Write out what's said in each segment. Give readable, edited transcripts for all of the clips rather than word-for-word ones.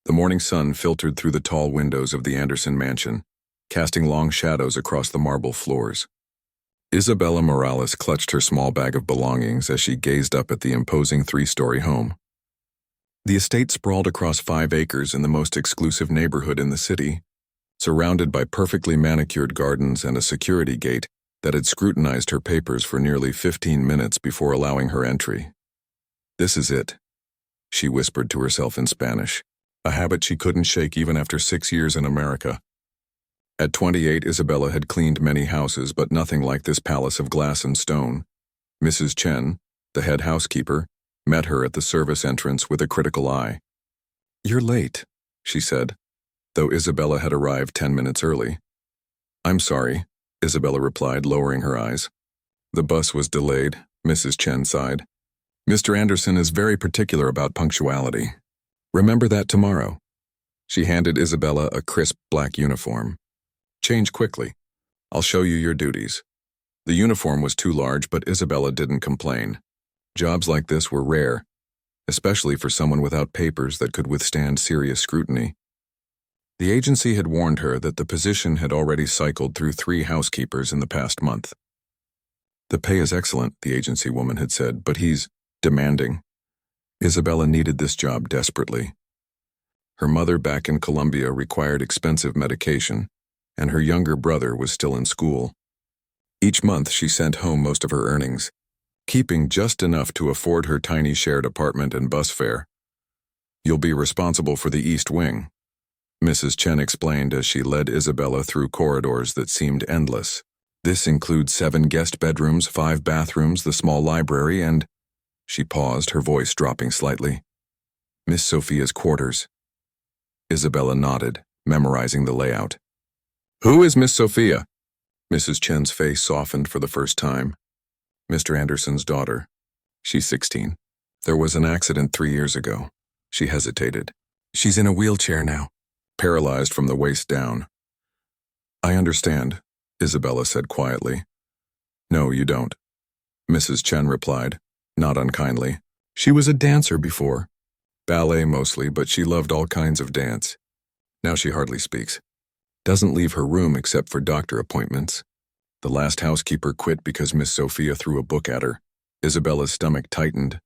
The morning sun filtered through the tall windows of the Anderson mansion, casting long shadows across the marble floors. Isabella Morales clutched her small bag of belongings as she gazed up at the imposing three-story home. The estate sprawled across 5 acres in the most exclusive neighborhood in the city, surrounded by perfectly manicured gardens and a security gate that had scrutinized her papers for nearly 15 minutes before allowing her entry. "This is it," she whispered to herself in Spanish, a habit she couldn't shake even after 6 years in America. At 28, Isabella had cleaned many houses, but nothing like this palace of glass and stone. Mrs. Chen, the head housekeeper, met her at the service entrance with a critical eye. "You're late," she said, though Isabella had arrived 10 minutes early. "I'm sorry," Isabella replied, lowering her eyes. "The bus was delayed," Mrs. Chen sighed. "Mr. Anderson is very particular about punctuality. Remember that tomorrow." She handed Isabella a crisp black uniform. "Change quickly. I'll show you your duties." The uniform was too large, but Isabella didn't complain. Jobs like this were rare, especially for someone without papers that could withstand serious scrutiny. The agency had warned her that the position had already cycled through 3 housekeepers in the past month. "The pay is excellent," the agency woman had said, "but he's demanding." Isabella needed this job desperately. Her mother back in Colombia required expensive medication, and her younger brother was still in school. Each month she sent home most of her earnings, keeping just enough to afford her tiny shared apartment and bus fare. "You'll be responsible for the East Wing," Mrs. Chen explained as she led Isabella through corridors that seemed endless. "This includes 7 guest bedrooms, 5 bathrooms, the small library, and—" She paused, her voice dropping slightly. "Miss Sophia's quarters." Isabella nodded, memorizing the layout. "Who is Miss Sophia?" Mrs. Chen's face softened for the first time. "Mr. Anderson's daughter. She's 16. There was an accident 3 years ago." She hesitated. "She's in a wheelchair now, paralyzed from the waist down." "I understand," Isabella said quietly. "No, you don't," Mrs. Chen replied, not unkindly. "She was a dancer before. Ballet mostly, but she loved all kinds of dance. Now she hardly speaks. Doesn't leave her room except for doctor appointments. The last housekeeper quit because Miss Sophia threw a book at her." Isabella's stomach tightened.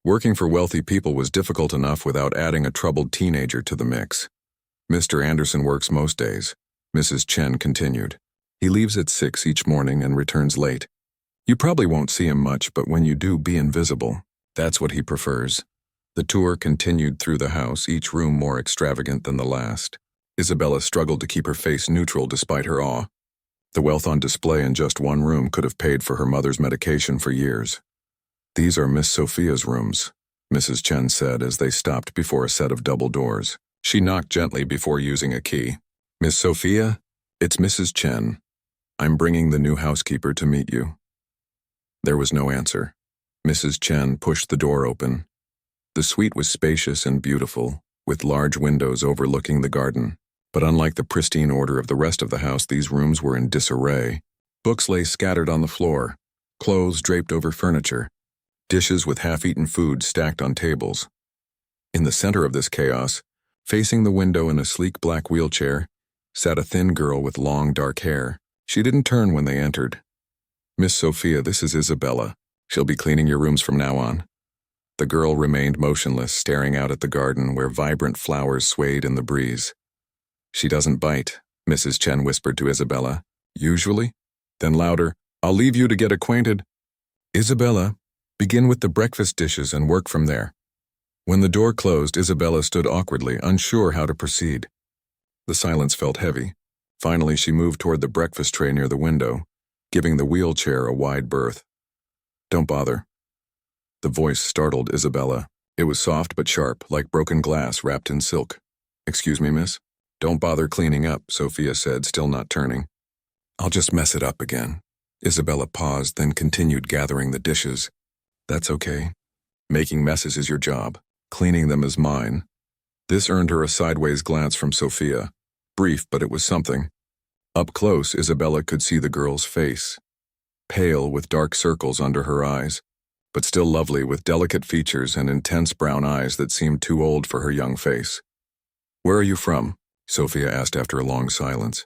Working for wealthy people was difficult enough without adding a troubled teenager to the mix. "Mr. Anderson works most days," Mrs. Chen continued. "He leaves at 6 each morning and returns late. You probably won't see him much, but when you do, be invisible. That's what he prefers." The tour continued through the house, each room more extravagant than the last. Isabella struggled to keep her face neutral despite her awe. The wealth on display in just one room could have paid for her mother's medication for years. "These are Miss Sophia's rooms," Mrs. Chen said as they stopped before a set of double doors. She knocked gently before using a key. "Miss Sophia, it's Mrs. Chen. I'm bringing the new housekeeper to meet you." There was no answer. Mrs. Chen pushed the door open. The suite was spacious and beautiful, with large windows overlooking the garden. But unlike the pristine order of the rest of the house, these rooms were in disarray. Books lay scattered on the floor, clothes draped over furniture, dishes with half-eaten food stacked on tables. In the center of this chaos, facing the window in a sleek black wheelchair, sat a thin girl with long dark hair. She didn't turn when they entered. "Miss Sophia, this is Isabella. She'll be cleaning your rooms from now on." The girl remained motionless, staring out at the garden where vibrant flowers swayed in the breeze. "She doesn't bite," Mrs. Chen whispered to Isabella. "Usually?" Then louder, "I'll leave you to get acquainted." "Isabella, begin with the breakfast dishes and work from there." When the door closed, Isabella stood awkwardly, unsure how to proceed. The silence felt heavy. Finally, she moved toward the breakfast tray near the window, giving the wheelchair a wide berth. "Don't bother." The voice startled Isabella. It was soft but sharp, like broken glass wrapped in silk. "Excuse me, miss?" "Don't bother cleaning up," Sophia said, still not turning. "I'll just mess it up again." Isabella paused, then continued gathering the dishes. "That's okay. Making messes is your job. Cleaning them is mine." This earned her a sideways glance from Sophia. Brief, but it was something. Up close, Isabella could see the girl's face. Pale, with dark circles under her eyes, but still lovely with delicate features and intense brown eyes that seemed too old for her young face. Where are you from? Sophia asked after a long silence.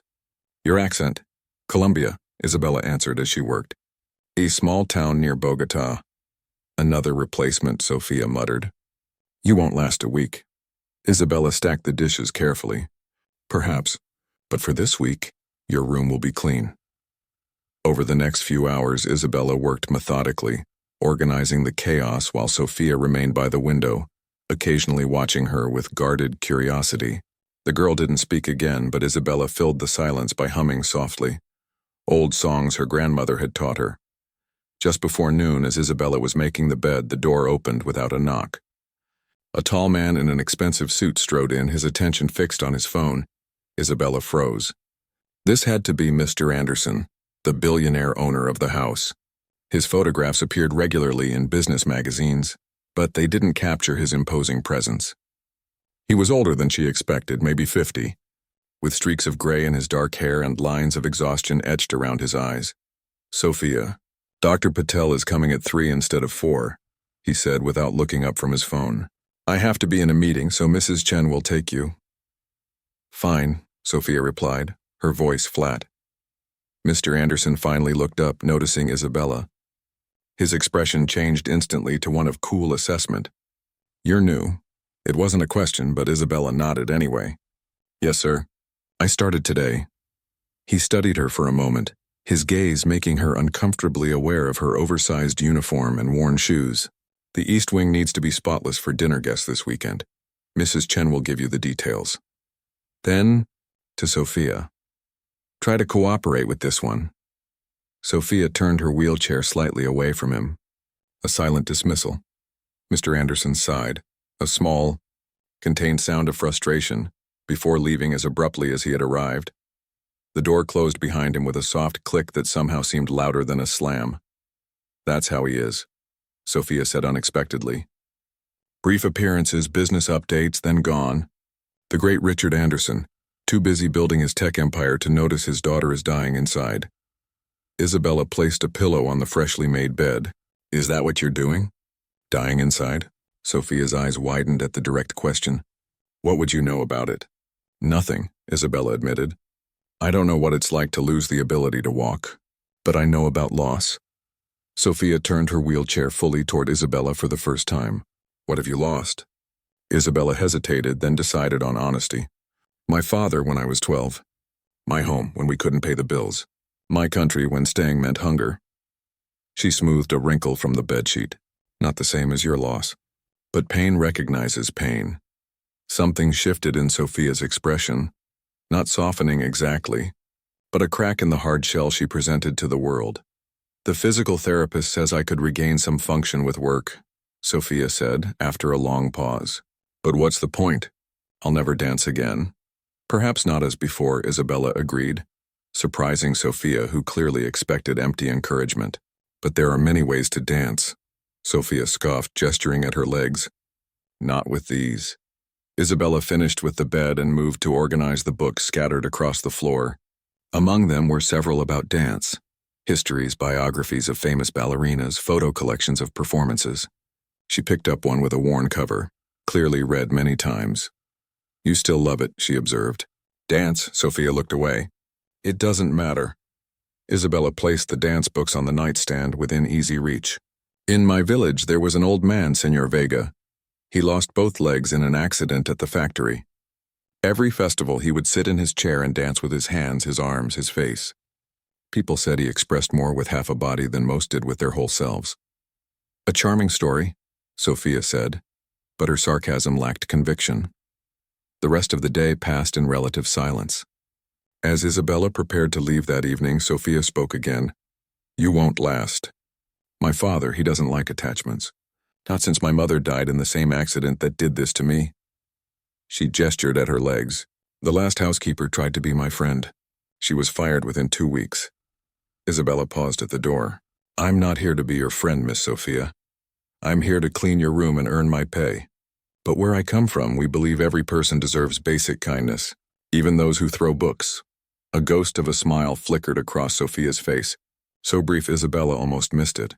Your accent. Colombia, Isabella answered as she worked. A small town near Bogota. Another replacement, Sophia muttered. You won't last a week. Isabella stacked the dishes carefully. Perhaps, but for this week, your room will be clean. Over the next few hours, Isabella worked methodically, organizing the chaos while Sophia remained by the window, occasionally watching her with guarded curiosity. The girl didn't speak again, but Isabella filled the silence by humming softly. Old songs her grandmother had taught her. Just before noon, as Isabella was making the bed, the door opened without a knock. A tall man in an expensive suit strode in, his attention fixed on his phone. Isabella froze. This had to be Mr. Anderson, the billionaire owner of the house. His photographs appeared regularly in business magazines, but they didn't capture his imposing presence. He was older than she expected, maybe 50, with streaks of gray in his dark hair and lines of exhaustion etched around his eyes. Sophia, Dr. Patel is coming at 3 instead of 4, he said without looking up from his phone. I have to be in a meeting, so Mrs. Chen will take you. Fine, Sophia replied, her voice flat. Mr. Anderson finally looked up, noticing Isabella. His expression changed instantly to one of cool assessment. You're new. It wasn't a question, but Isabella nodded anyway. Yes, sir. I started today. He studied her for a moment, his gaze making her uncomfortably aware of her oversized uniform and worn shoes. The East Wing needs to be spotless for dinner guests this weekend. Mrs. Chen will give you the details. Then, to Sophia. Try to cooperate with this one. Sophia turned her wheelchair slightly away from him. A silent dismissal. Mr. Anderson sighed, a small, contained sound of frustration, before leaving as abruptly as he had arrived. The door closed behind him with a soft click that somehow seemed louder than a slam. That's how he is, Sophia said unexpectedly. Brief appearances, business updates, then gone. The great Richard Anderson, too busy building his tech empire to notice his daughter is dying inside. Isabella placed a pillow on the freshly made bed. Is that what you're doing? Dying inside? Sophia's eyes widened at the direct question. What would you know about it? Nothing, Isabella admitted. I don't know what it's like to lose the ability to walk, but I know about loss. Sophia turned her wheelchair fully toward Isabella for the first time. What have you lost? Isabella hesitated, then decided on honesty. My father when I was 12. My home when we couldn't pay the bills. My country when staying meant hunger. She smoothed a wrinkle from the bedsheet. Not the same as your loss. But pain recognizes pain. Something shifted in Sophia's expression, not softening exactly, but a crack in the hard shell she presented to the world. The physical therapist says I could regain some function with work, Sophia said after a long pause. But what's the point? I'll never dance again. Perhaps not as before, Isabella agreed, surprising Sophia, who clearly expected empty encouragement. But there are many ways to dance, Sophia scoffed, gesturing at her legs. Not with these. Isabella finished with the bed and moved to organize the books scattered across the floor. Among them were several about dance. Histories, biographies of famous ballerinas, photo collections of performances. She picked up one with a worn cover, clearly read many times. You still love it, she observed. Dance, Sophia looked away. It doesn't matter. Isabella placed the dance books on the nightstand within easy reach. In my village there was an old man, Senor Vega. He lost both legs in an accident at the factory. Every festival he would sit in his chair and dance with his hands, his arms, his face. People said he expressed more with half a body than most did with their whole selves. A charming story, Sophia said, but her sarcasm lacked conviction. The rest of the day passed in relative silence. As Isabella prepared to leave that evening, Sophia spoke again. You won't last. My father, he doesn't like attachments. Not since my mother died in the same accident that did this to me. She gestured at her legs. The last housekeeper tried to be my friend. She was fired within 2 weeks. Isabella paused at the door. I'm not here to be your friend, Miss Sophia. I'm here to clean your room and earn my pay. But where I come from, we believe every person deserves basic kindness, even those who throw books. A ghost of a smile flickered across Sophia's face, so brief Isabella almost missed it.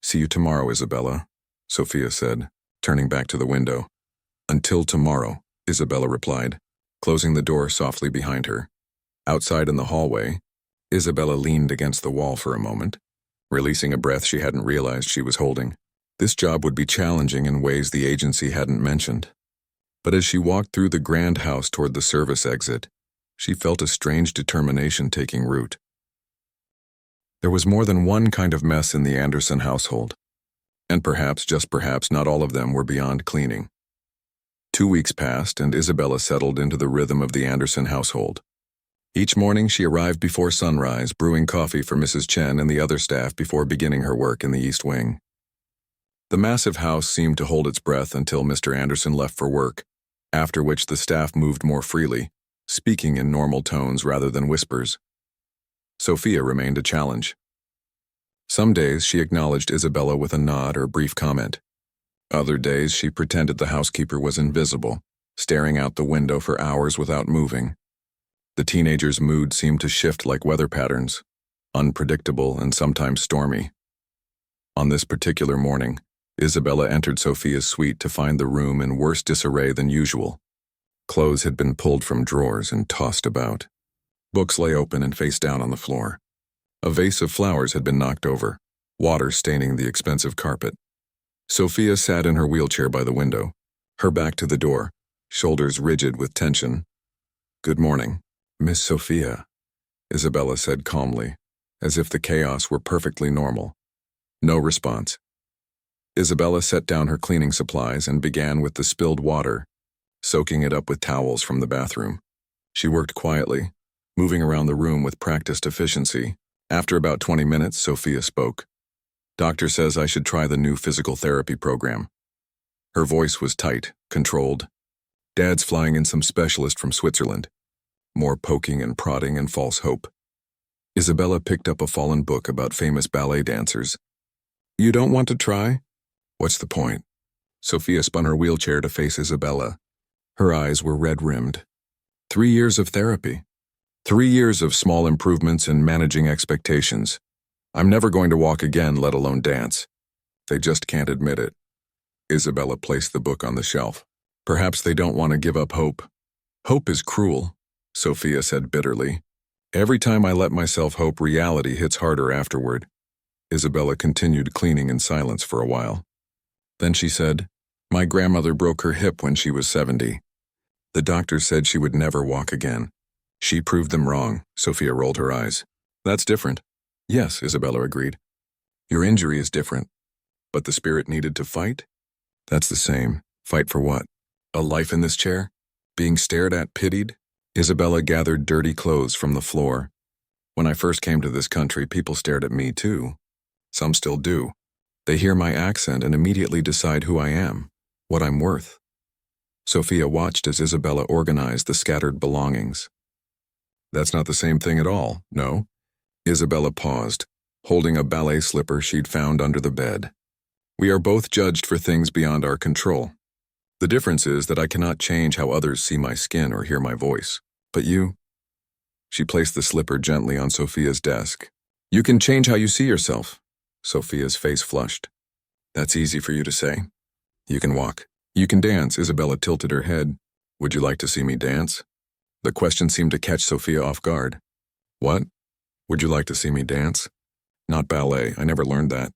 See you tomorrow, Isabella, Sophia said, turning back to the window. Until tomorrow, Isabella replied. closing the door softly behind her. Outside in the hallway, Isabella leaned against the wall for a moment, releasing a breath she hadn't realized she was holding. This job would be challenging in ways the agency hadn't mentioned. But as she walked through the grand house toward the service exit, she felt a strange determination taking root. There was more than one kind of mess in the Anderson household, and perhaps, just perhaps, not all of them were beyond cleaning. 2 weeks passed, and Isabella settled into the rhythm of the Anderson household. Each morning she arrived before sunrise, brewing coffee for Mrs. Chen and the other staff before beginning her work in the East Wing. The massive house seemed to hold its breath until Mr. Anderson left for work, after which the staff moved more freely, speaking in normal tones rather than whispers. Sophia remained a challenge. Some days she acknowledged Isabella with a nod or brief comment. Other days she pretended the housekeeper was invisible, staring out the window for hours without moving. The teenager's mood seemed to shift like weather patterns, unpredictable and sometimes stormy. On this particular morning, Isabella entered Sophia's suite to find the room in worse disarray than usual. Clothes had been pulled from drawers and tossed about. Books lay open and face down on the floor. A vase of flowers had been knocked over, water staining the expensive carpet. Sophia sat in her wheelchair by the window, her back to the door, shoulders rigid with tension. "Good morning, Miss Sophia," Isabella said calmly, as if the chaos were perfectly normal. No response. Isabella set down her cleaning supplies and began with the spilled water, soaking it up with towels from the bathroom. She worked quietly, moving around the room with practiced efficiency. After about 20 minutes, Sophia spoke. "Doctor says I should try the new physical therapy program." Her voice was tight, controlled. "Dad's flying in some specialist from Switzerland. More poking and prodding and false hope." Isabella picked up a fallen book about famous ballet dancers. "You don't want to try?" "What's the point?" Sophia spun her wheelchair to face Isabella. Her eyes were red-rimmed. 3 years of therapy. 3 years of small improvements in managing expectations. I'm never going to walk again, let alone dance. They just can't admit it. Isabella placed the book on the shelf. Perhaps they don't want to give up hope. "Hope is cruel," Sophia said bitterly. "Every time I let myself hope, reality hits harder afterward." Isabella continued cleaning in silence for a while. Then she said, "My grandmother broke her hip when she was 70. The doctor said she would never walk again. She proved them wrong." Sophia rolled her eyes. "That's different." "Yes," Isabella agreed. "Your injury is different. But the spirit needed to fight?" "That's the same. Fight for what? A life in this chair? Being stared at, pitied?" Isabella gathered dirty clothes from the floor. "When I first came to this country, people stared at me too. Some still do. They hear my accent and immediately decide who I am, what I'm worth." Sophia watched as Isabella organized the scattered belongings. "That's not the same thing at all, no?" Isabella paused, holding a ballet slipper she'd found under the bed. "We are both judged for things beyond our control. The difference is that I cannot change how others see my skin or hear my voice. But you—" She placed the slipper gently on Sophia's desk. "You can change how you see yourself." Sophia's face flushed. "That's easy for you to say. You can walk. You can dance." Isabella tilted her head. "Would you like to see me dance?" The question seemed to catch Sophia off guard. "What? Would you like to see me dance?" "Not ballet, I never learned that.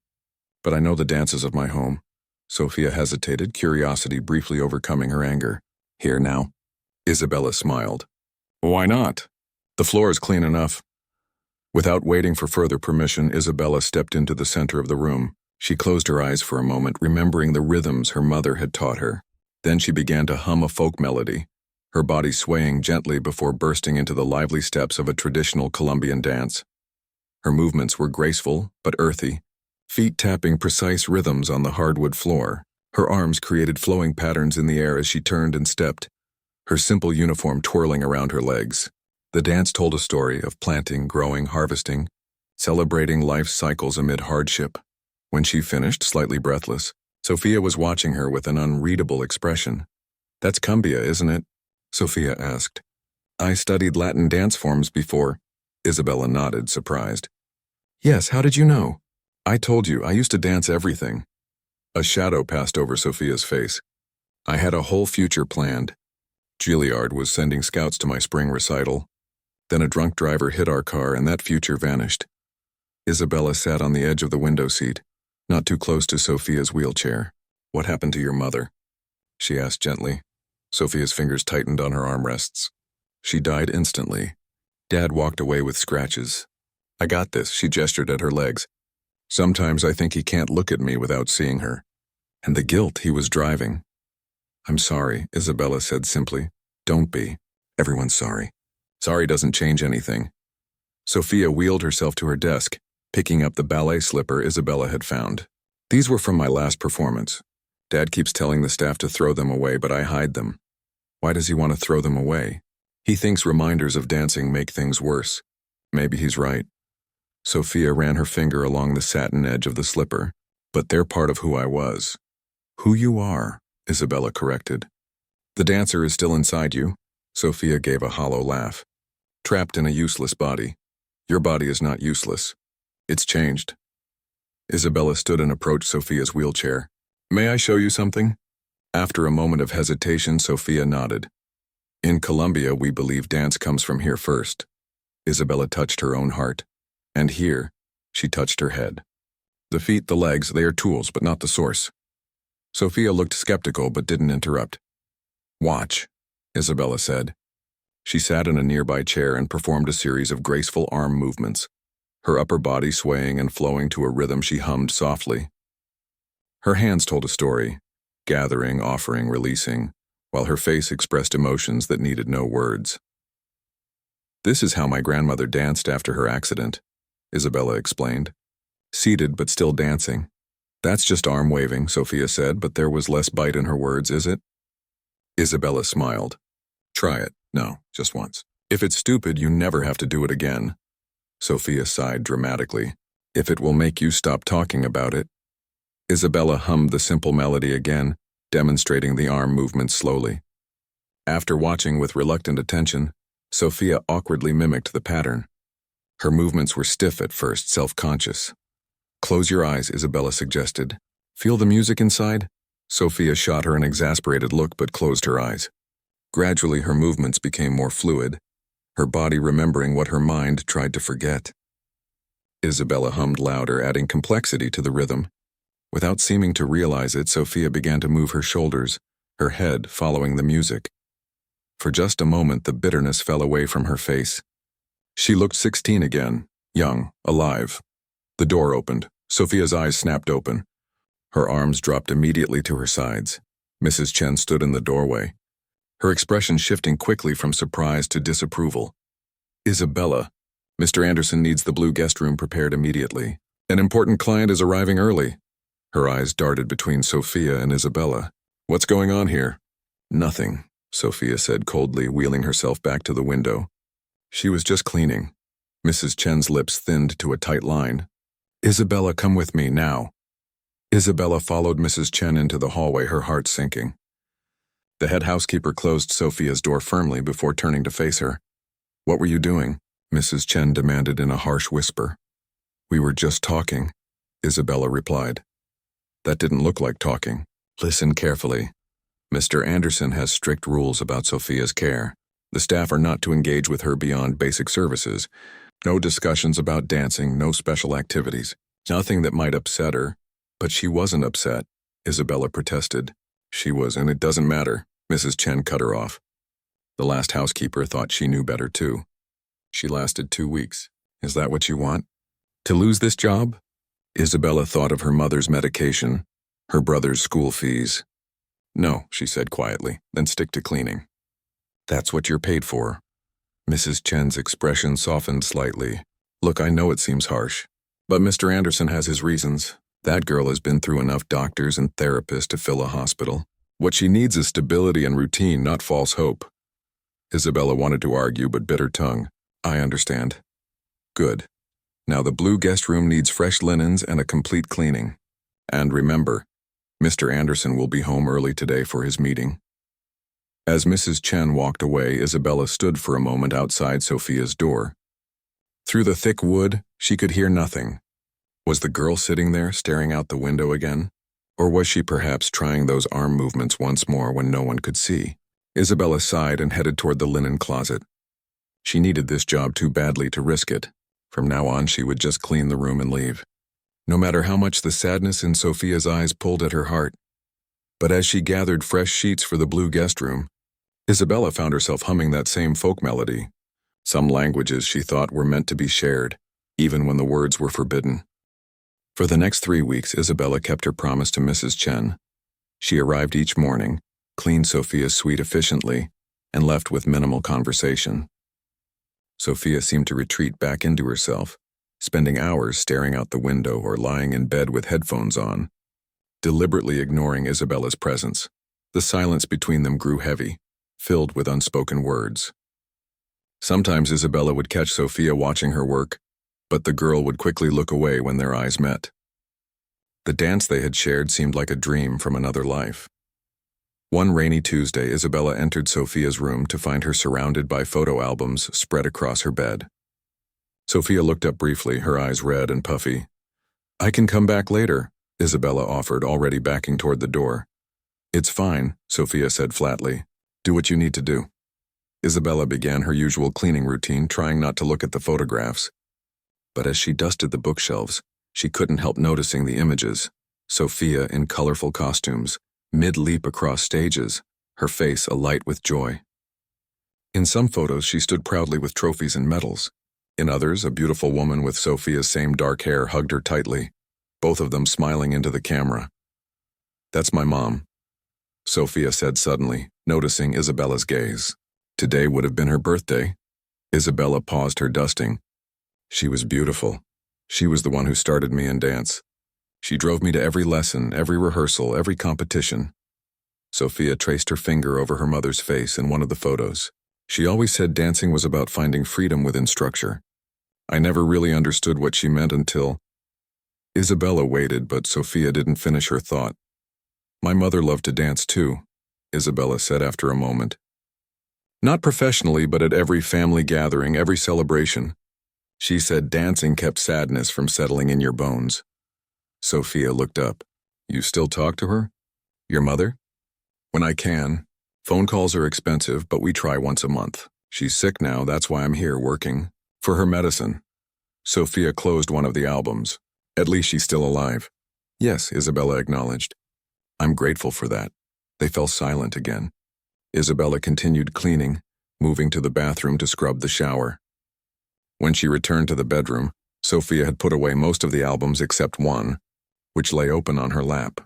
But I know the dances of my home." Sophia hesitated, curiosity briefly overcoming her anger. "Here now." Isabella smiled. "Why not? The floor is clean enough." Without waiting for further permission, Isabella stepped into the center of the room. She closed her eyes for a moment, remembering the rhythms her mother had taught her. Then she began to hum a folk melody, her body swaying gently before bursting into the lively steps of a traditional Colombian dance. Her movements were graceful but earthy, feet tapping precise rhythms on the hardwood floor. Her arms created flowing patterns in the air as she turned and stepped, her simple uniform twirling around her legs. The dance told a story of planting, growing, harvesting, celebrating life's cycles amid hardship. When she finished, slightly breathless, Sophia was watching her with an unreadable expression. "That's cumbia, isn't it?" Sophia asked. "I studied Latin dance forms before." Isabella nodded, surprised. "Yes, how did you know?" "I told you, I used to dance everything." A shadow passed over Sophia's face. "I had a whole future planned. Gilliard was sending scouts to my spring recital. Then a drunk driver hit our car and that future vanished. Isabella sat on the edge of the window seat, not too close to Sophia's wheelchair. What happened to your mother? She asked gently. Sophia's fingers tightened on her armrests. She died instantly. Dad walked away with scratches. I got this, she gestured at her legs. Sometimes I think he can't look at me without seeing her. And the guilt he was driving. I'm sorry, Isabella said simply. Don't be. Everyone's sorry. Sorry doesn't change anything. Sophia wheeled herself to her desk, picking up the ballet slipper Isabella had found. These were from my last performance. Dad keeps telling the staff to throw them away, but I hide them. Why does he want to throw them away? He thinks reminders of dancing make things worse. Maybe he's right. Sophia ran her finger along the satin edge of the slipper. But they're part of who I was. Who you are, Isabella corrected. The dancer is still inside you. Sophia gave a hollow laugh. Trapped in a useless body. Your body is not useless. It's changed. Isabella stood and approached Sophia's wheelchair. May I show you something? After a moment of hesitation, Sophia nodded. In Colombia, we believe dance comes from here first. Isabella touched her own heart. And here, she touched her head. The feet, the legs, they are tools, but not the source. Sophia looked skeptical but didn't interrupt. Watch, Isabella said. She sat in a nearby chair and performed a series of graceful arm movements, her upper body swaying and flowing to a rhythm she hummed softly. Her hands told a story, gathering, offering, releasing, while her face expressed emotions that needed no words. This is how my grandmother danced after her accident, Isabella explained. Seated but still dancing. That's just arm waving, Sophia said, but there was less bite in her words, is it? Isabella smiled. Try it. No, just once. If it's stupid, you never have to do it again. Sophia sighed dramatically. If it will make you stop talking about it. Isabella hummed the simple melody again, demonstrating the arm movements slowly. After watching with reluctant attention, Sophia awkwardly mimicked the pattern. Her movements were stiff at first, self-conscious. Close your eyes, Isabella suggested. Feel the music inside? Sophia shot her an exasperated look but closed her eyes. Gradually, her movements became more fluid, her body remembering what her mind tried to forget. Isabella hummed louder, adding complexity to the rhythm. Without seeming to realize it, Sophia began to move her shoulders, her head following the music. For just a moment, the bitterness fell away from her face. She looked 16 again, young, alive. The door opened. Sophia's eyes snapped open. Her arms dropped immediately to her sides. Mrs. Chen stood in the doorway, her expression shifting quickly from surprise to disapproval. Isabella, Mr. Anderson needs the blue guest room prepared immediately. An important client is arriving early. Her eyes darted between Sophia and Isabella. What's going on here? Nothing, Sophia said coldly, wheeling herself back to the window. She was just cleaning. Mrs. Chen's lips thinned to a tight line. Isabella, come with me, now. Isabella followed Mrs. Chen into the hallway, her heart sinking. The head housekeeper closed Sophia's door firmly before turning to face her. What were you doing? Mrs. Chen demanded in a harsh whisper. We were just talking, Isabella replied. That didn't look like talking. Listen carefully. Mr. Anderson has strict rules about Sophia's care. The staff are not to engage with her beyond basic services. No discussions about dancing, no special activities. Nothing that might upset her. But she wasn't upset, Isabella protested. She was, and it doesn't matter. Mrs. Chen cut her off. The last housekeeper thought she knew better too. She lasted 2 weeks. Is that what you want? To lose this job? Isabella thought of her mother's medication, her brother's school fees. No, she said quietly, then stick to cleaning. That's what you're paid for. Mrs. Chen's expression softened slightly. Look, I know it seems harsh, but Mr. Anderson has his reasons. That girl has been through enough doctors and therapists to fill a hospital. What she needs is stability and routine, not false hope. Isabella wanted to argue but bit her tongue. I understand. Good. Now the blue guest room needs fresh linens and a complete cleaning. And remember, Mr. Anderson will be home early today for his meeting. As Mrs. Chen walked away, Isabella stood for a moment outside Sophia's door. Through the thick wood, she could hear nothing. Was the girl sitting there, staring out the window again? Or was she perhaps trying those arm movements once more when no one could see? Isabella sighed and headed toward the linen closet. She needed this job too badly to risk it. From now on, she would just clean the room and leave, no matter how much the sadness in Sophia's eyes pulled at her heart. But as she gathered fresh sheets for the blue guest room, Isabella found herself humming that same folk melody. Some languages she thought were meant to be shared, even when the words were forbidden. For the next 3 weeks, Isabella kept her promise to Mrs. Chen. She arrived each morning, cleaned Sophia's suite efficiently, and left with minimal conversation. Sophia seemed to retreat back into herself, spending hours staring out the window or lying in bed with headphones on, deliberately ignoring Isabella's presence. The silence between them grew heavy, filled with unspoken words. Sometimes Isabella would catch Sophia watching her work, but the girl would quickly look away when their eyes met. The dance they had shared seemed like a dream from another life. One rainy Tuesday, Isabella entered Sophia's room to find her surrounded by photo albums spread across her bed. Sophia looked up briefly, her eyes red and puffy. "I can come back later," Isabella offered, already backing toward the door. "It's fine," Sophia said flatly. "Do what you need to do." Isabella began her usual cleaning routine, trying not to look at the photographs. But as she dusted the bookshelves, she couldn't help noticing the images. Sophia in colorful costumes, mid-leap across stages, her face alight with joy. In some photos, she stood proudly with trophies and medals. In others, a beautiful woman with Sophia's same dark hair hugged her tightly, both of them smiling into the camera. "That's my mom," Sophia said suddenly, noticing Isabella's gaze. Today would have been her birthday. Isabella paused her dusting. She was beautiful. She was the one who started me in dance. She drove me to every lesson, every rehearsal, every competition. Sophia traced her finger over her mother's face in one of the photos. She always said dancing was about finding freedom within structure. I never really understood what she meant until... Isabella waited, but Sophia didn't finish her thought. "My mother loved to dance too," Isabella said after a moment. "Not professionally, but at every family gathering, every celebration. She said dancing kept sadness from settling in your bones." Sophia looked up. "You still talk to her? Your mother?" "When I can. Phone calls are expensive, but we try once a month. She's sick now, that's why I'm here working. For her medicine." Sophia closed one of the albums. "At least she's still alive." "Yes," Isabella acknowledged. "I'm grateful for that." They fell silent again. Isabella continued cleaning, moving to the bathroom to scrub the shower. When she returned to the bedroom, Sophia had put away most of the albums except one, which lay open on her lap.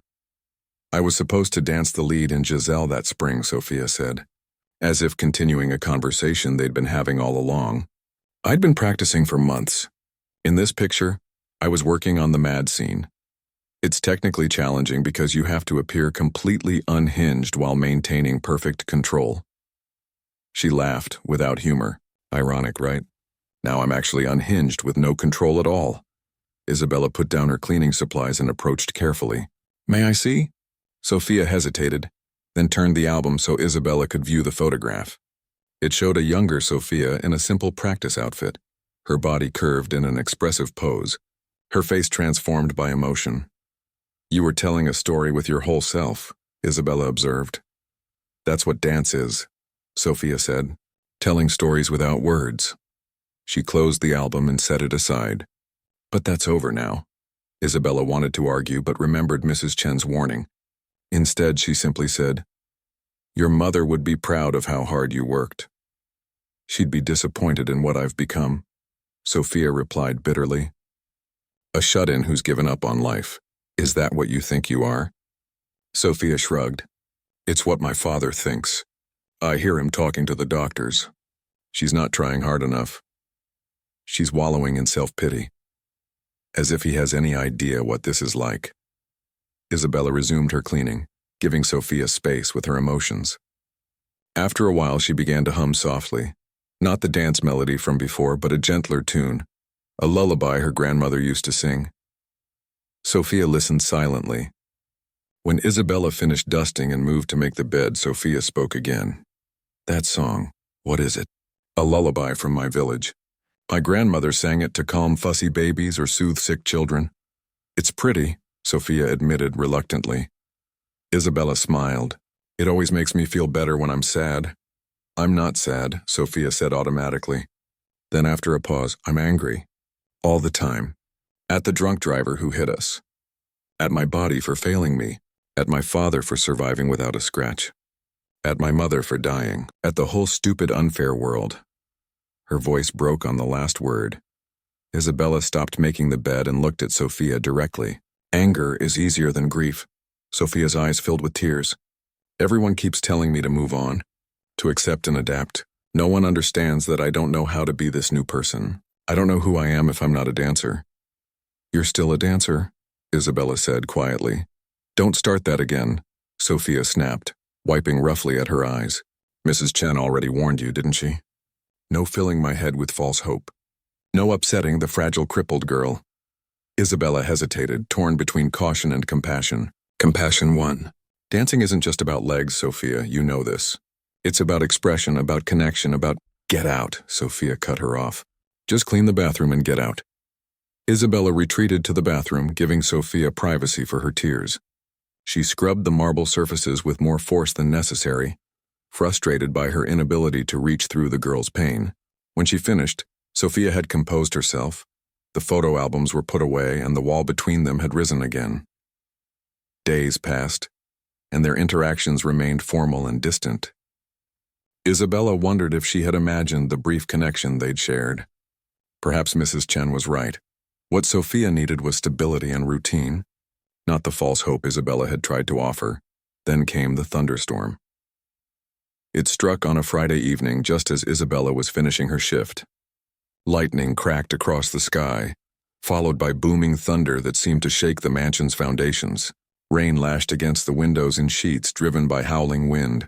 "I was supposed to dance the lead in Giselle that spring," Sophia said, as if continuing a conversation they'd been having all along. "I'd been practicing for months. In this picture, I was working on the mad scene. It's technically challenging because you have to appear completely unhinged while maintaining perfect control." She laughed, without humor. "Ironic, right? Now I'm actually unhinged with no control at all." Isabella put down her cleaning supplies and approached carefully. "May I see?" Sophia hesitated, then turned the album so Isabella could view the photograph. It showed a younger Sophia in a simple practice outfit, her body curved in an expressive pose, her face transformed by emotion. "You were telling a story with your whole self," Isabella observed. "That's what dance is," Sophia said, "telling stories without words." She closed the album and set it aside. "But that's over now." Isabella wanted to argue but remembered Mrs. Chen's warning. Instead, she simply said, "Your mother would be proud of how hard you worked." "She'd be disappointed in what I've become," Sophia replied bitterly. "A shut-in who's given up on life. Is that what you think you are?" Sophia shrugged. "It's what my father thinks. I hear him talking to the doctors. She's not trying hard enough. She's wallowing in self-pity. As if he has any idea what this is like." Isabella resumed her cleaning, giving Sophia space with her emotions. After a while, she began to hum softly, not the dance melody from before, but a gentler tune, a lullaby her grandmother used to sing. Sophia listened silently. When Isabella finished dusting and moved to make the bed, Sophia spoke again. "That song, what is it?" "A lullaby from my village. My grandmother sang it to calm fussy babies or soothe sick children." "It's pretty," Sophia admitted reluctantly. Isabella smiled. It always makes me feel better when I'm sad. I'm not sad, Sophia said automatically. Then after a pause, I'm angry. All the time. At the drunk driver who hit us. At my body for failing me. At my father for surviving without a scratch. At my mother for dying. At the whole stupid, unfair world. Her voice broke on the last word. Isabella stopped making the bed and looked at Sophia directly. Anger is easier than grief. Sophia's eyes filled with tears. Everyone keeps telling me to move on, to accept and adapt. No one understands that I don't know how to be this new person. I don't know who I am if I'm not a dancer. You're still a dancer, Isabella said quietly. Don't start that again, Sophia snapped, wiping roughly at her eyes. Mrs. Chen already warned you, didn't she? No filling my head with false hope. No upsetting the fragile crippled girl. Isabella hesitated, torn between caution and compassion. Compassion won. Dancing isn't just about legs, Sophia, you know this. It's about expression, about connection, about— Get out, Sophia cut her off. Just clean the bathroom and get out. Isabella retreated to the bathroom, giving Sophia privacy for her tears. She scrubbed the marble surfaces with more force than necessary, frustrated by her inability to reach through the girl's pain. When she finished, Sophia had composed herself. The photo albums were put away and the wall between them had risen again. Days passed, and their interactions remained formal and distant. Isabella wondered if she had imagined the brief connection they'd shared. Perhaps Mrs. Chen was right. What Sophia needed was stability and routine, not the false hope Isabella had tried to offer. Then came the thunderstorm. It struck on a Friday evening just as Isabella was finishing her shift. Lightning cracked across the sky, followed by booming thunder that seemed to shake the mansion's foundations. Rain lashed against the windows in sheets driven by howling wind.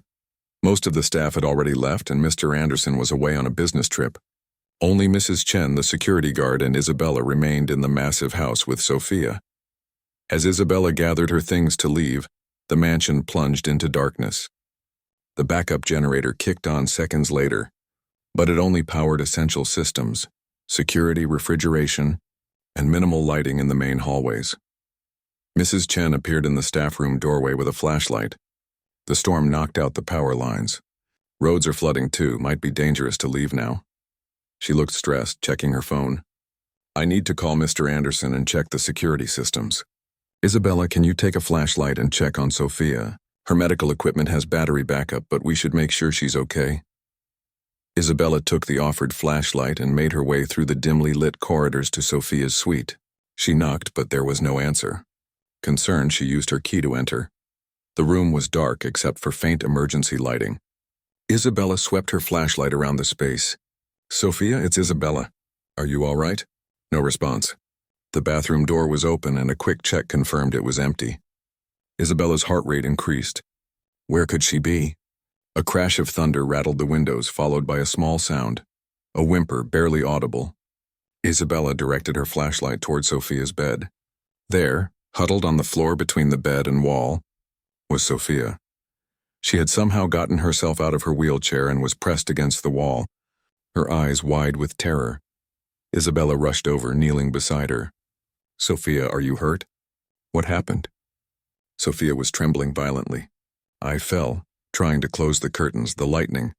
Most of the staff had already left and Mr. Anderson was away on a business trip. Only Mrs. Chen, the security guard, and Isabella remained in the massive house with Sophia. As Isabella gathered her things to leave, the mansion plunged into darkness. The backup generator kicked on seconds later, but it only powered essential systems, security, refrigeration, and minimal lighting in the main hallways. Mrs. Chen appeared in the staff room doorway with a flashlight. The storm knocked out the power lines. Roads are flooding too, might be dangerous to leave now. She looked stressed, checking her phone. I need to call Mr. Anderson and check the security systems. Isabella, can you take a flashlight and check on Sophia? Her medical equipment has battery backup, but we should make sure she's okay. Isabella took the offered flashlight and made her way through the dimly lit corridors to Sophia's suite. She knocked, but there was no answer. Concerned, she used her key to enter. The room was dark except for faint emergency lighting. Isabella swept her flashlight around the space. Sophia, it's Isabella. Are you all right? No response. The bathroom door was open and a quick check confirmed it was empty. Isabella's heart rate increased. Where could she be? A crash of thunder rattled the windows, followed by a small sound. A whimper, barely audible. Isabella directed her flashlight toward Sophia's bed. There, huddled on the floor between the bed and wall, was Sophia. She had somehow gotten herself out of her wheelchair and was pressed against the wall, her eyes wide with terror. Isabella rushed over, kneeling beside her. Sophia, are you hurt? What happened? Sophia was trembling violently. I fell, trying to close the curtains, the lightning.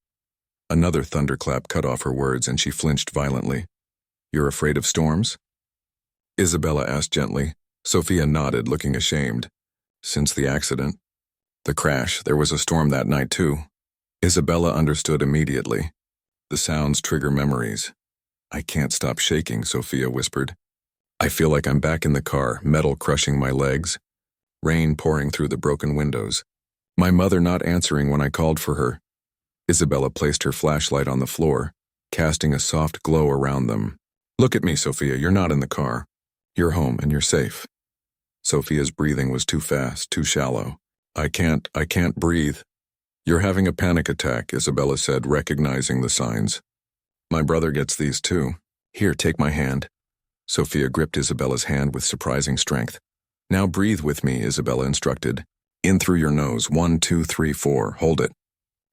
Another thunderclap cut off her words and she flinched violently. You're afraid of storms? Isabella asked gently. Sophia nodded, looking ashamed. Since the accident. The crash, there was a storm that night too. Isabella understood immediately. The sounds trigger memories. I can't stop shaking, Sophia whispered. I feel like I'm back in the car, metal crushing my legs, rain pouring through the broken windows. My mother not answering when I called for her. Isabella placed her flashlight on the floor, casting a soft glow around them. Look at me, Sophia, you're not in the car. You're home and you're safe. Sophia's breathing was too fast, too shallow. I can't breathe. You're having a panic attack, Isabella said, recognizing the signs. My brother gets these too. Here, take my hand. Sophia gripped Isabella's hand with surprising strength. Now breathe with me, Isabella instructed. In through your nose, 1, 2, 3, 4, hold it.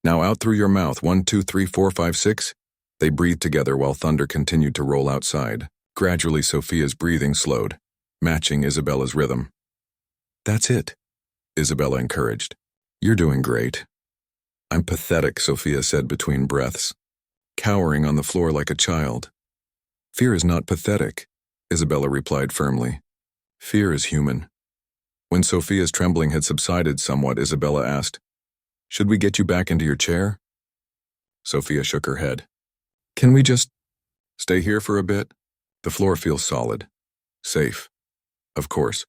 Now out through your mouth, 1, 2, 3, 4, 5, 6. They breathed together while thunder continued to roll outside. Gradually, Sophia's breathing slowed, matching Isabella's rhythm. That's it, Isabella encouraged. You're doing great. I'm pathetic, Sophia said between breaths, cowering on the floor like a child. Fear is not pathetic, Isabella replied firmly. Fear is human. When Sophia's trembling had subsided somewhat, Isabella asked, Should we get you back into your chair? Sophia shook her head. Can we just stay here for a bit? The floor feels solid. Safe. Of course.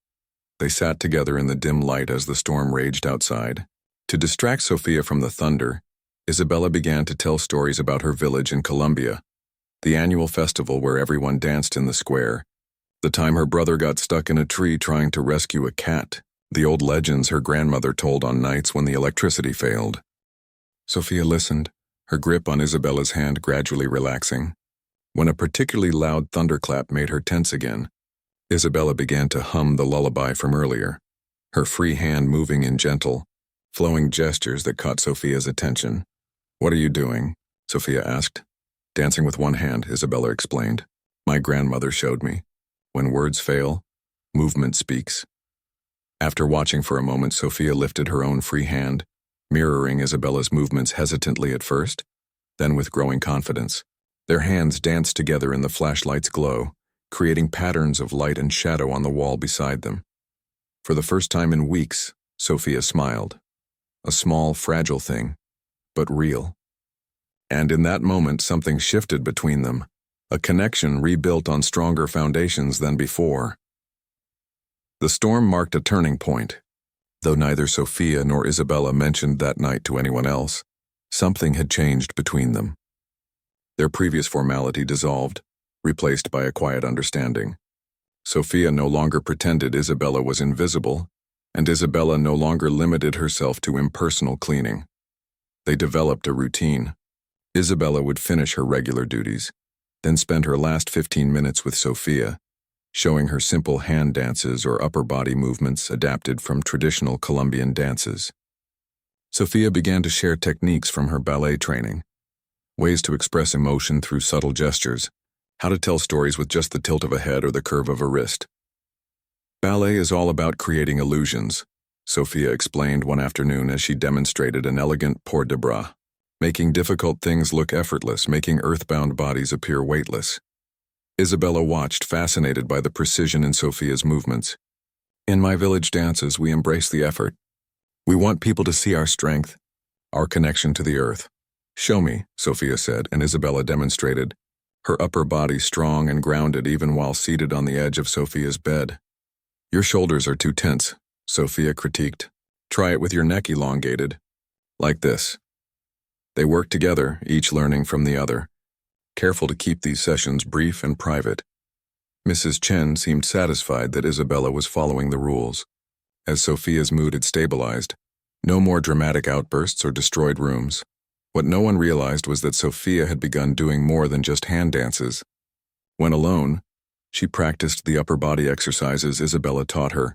They sat together in the dim light as the storm raged outside. To distract Sophia from the thunder, Isabella began to tell stories about her village in Colombia, the annual festival where everyone danced in the square, the time her brother got stuck in a tree trying to rescue a cat, the old legends her grandmother told on nights when the electricity failed. Sophia listened, her grip on Isabella's hand gradually relaxing. When a particularly loud thunderclap made her tense again, Isabella began to hum the lullaby from earlier, her free hand moving in gentle, flowing gestures that caught Sophia's attention. What are you doing? Sophia asked. Dancing with one hand, Isabella explained. My grandmother showed me. When words fail, movement speaks. After watching for a moment, Sophia lifted her own free hand, mirroring Isabella's movements hesitantly at first, then with growing confidence. Their hands danced together in the flashlight's glow, creating patterns of light and shadow on the wall beside them. For the first time in weeks, Sophia smiled. A small, fragile thing, but real. And in that moment, something shifted between them, a connection rebuilt on stronger foundations than before. The storm marked a turning point. Though neither Sophia nor Isabella mentioned that night to anyone else, something had changed between them. Their previous formality dissolved, replaced by a quiet understanding. Sophia no longer pretended Isabella was invisible, and Isabella no longer limited herself to impersonal cleaning. They developed a routine. Isabella would finish her regular duties, then spend her last 15 minutes with Sophia, showing her simple hand dances or upper body movements adapted from traditional Colombian dances. Sophia began to share techniques from her ballet training, ways to express emotion through subtle gestures, how to tell stories with just the tilt of a head or the curve of a wrist. Ballet is all about creating illusions, Sophia explained one afternoon as she demonstrated an elegant port de bras, making difficult things look effortless, making earthbound bodies appear weightless. Isabella watched, fascinated by the precision in Sophia's movements. In my village dances, we embrace the effort. We want people to see our strength, our connection to the earth. Show me, Sophia said, and Isabella demonstrated, her upper body strong and grounded even while seated on the edge of Sophia's bed. Your shoulders are too tense, Sophia critiqued. Try it with your neck elongated. Like this. They worked together, each learning from the other, careful to keep these sessions brief and private. Mrs. Chen seemed satisfied that Isabella was following the rules. As Sophia's mood had stabilized, no more dramatic outbursts or destroyed rooms. What no one realized was that Sophia had begun doing more than just hand dances. When alone, she practiced the upper body exercises Isabella taught her,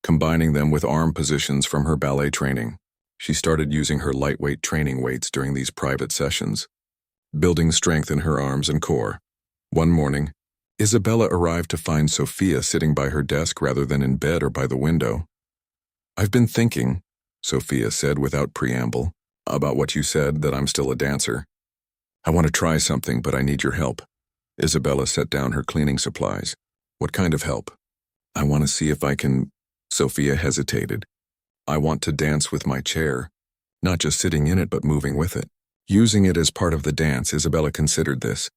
combining them with arm positions from her ballet training. She started using her lightweight training weights during these private sessions, building strength in her arms and core. One morning, Isabella arrived to find Sophia sitting by her desk rather than in bed or by the window. I've been thinking, Sophia said without preamble, about what you said, that I'm still a dancer. I want to try something, but I need your help. Isabella set down her cleaning supplies. What kind of help? I want to see if I can... Sophia hesitated. I want to dance with my chair, not just sitting in it but moving with it. Using it as part of the dance, Isabella considered this.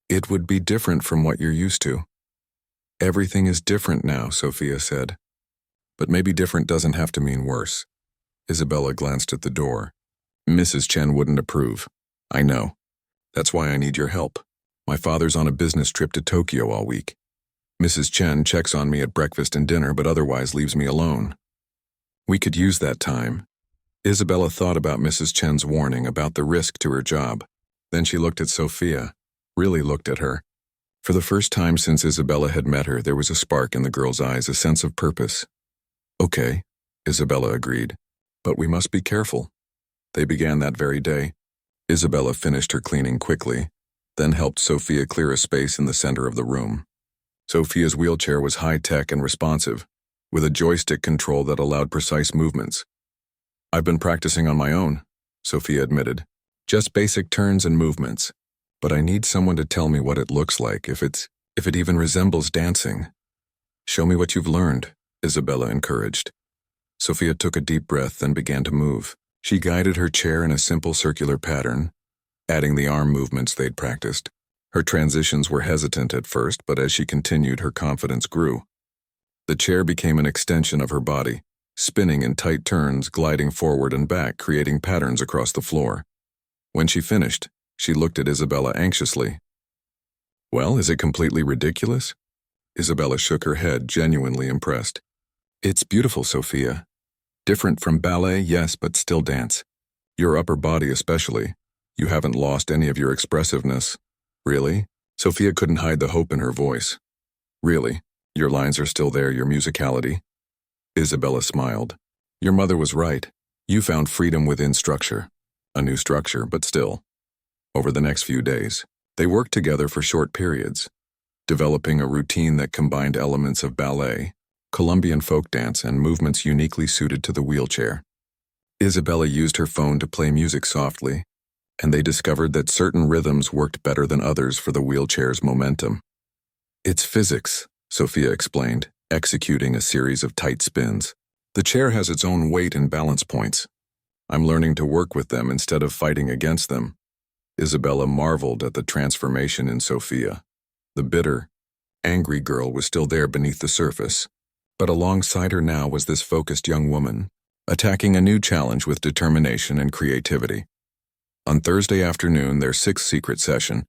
It would be different from what you're used to. Everything is different now, Sophia said. But maybe different doesn't have to mean worse. Isabella glanced at the door. Mrs. Chen wouldn't approve. I know. That's why I need your help. My father's on a business trip to Tokyo all week. Mrs. Chen checks on me at breakfast and dinner but otherwise leaves me alone. We could use that time. Isabella thought about Mrs. Chen's warning about the risk to her job. Then she looked at Sophia, really looked at her. For the first time since Isabella had met her, there was a spark in the girl's eyes, a sense of purpose. Okay, Isabella agreed, but we must be careful. They began that very day. Isabella finished her cleaning quickly, then helped Sophia clear a space in the center of the room. Sophia's wheelchair was high-tech and responsive, with a joystick control that allowed precise movements. I've been practicing on my own, Sophia admitted. Just basic turns and movements. But I need someone to tell me what it looks like, if it even resembles dancing. Show me what you've learned, Isabella encouraged. Sophia took a deep breath and began to move. She guided her chair in a simple circular pattern, adding the arm movements they'd practiced. Her transitions were hesitant at first, but as she continued, her confidence grew. The chair became an extension of her body, spinning in tight turns, gliding forward and back, creating patterns across the floor. When she finished, she looked at Isabella anxiously. Well, is it completely ridiculous? Isabella shook her head, genuinely impressed. It's beautiful, Sophia. Different from ballet, yes, but still dance. Your upper body especially. You haven't lost any of your expressiveness. Really? Sophia couldn't hide the hope in her voice. Really? Your lines are still there, your musicality? Isabella smiled. Your mother was right. You found freedom within structure. A new structure, but still. Over the next few days, they worked together for short periods, developing a routine that combined elements of ballet, Colombian folk dance, and movements uniquely suited to the wheelchair. Isabella used her phone to play music softly, and they discovered that certain rhythms worked better than others for the wheelchair's momentum. It's physics, Sophia explained, executing a series of tight spins. The chair has its own weight and balance points. I'm learning to work with them instead of fighting against them. Isabella marveled at the transformation in Sophia. The bitter, angry girl was still there beneath the surface, but alongside her now was this focused young woman, attacking a new challenge with determination and creativity. On Thursday afternoon, their sixth secret session,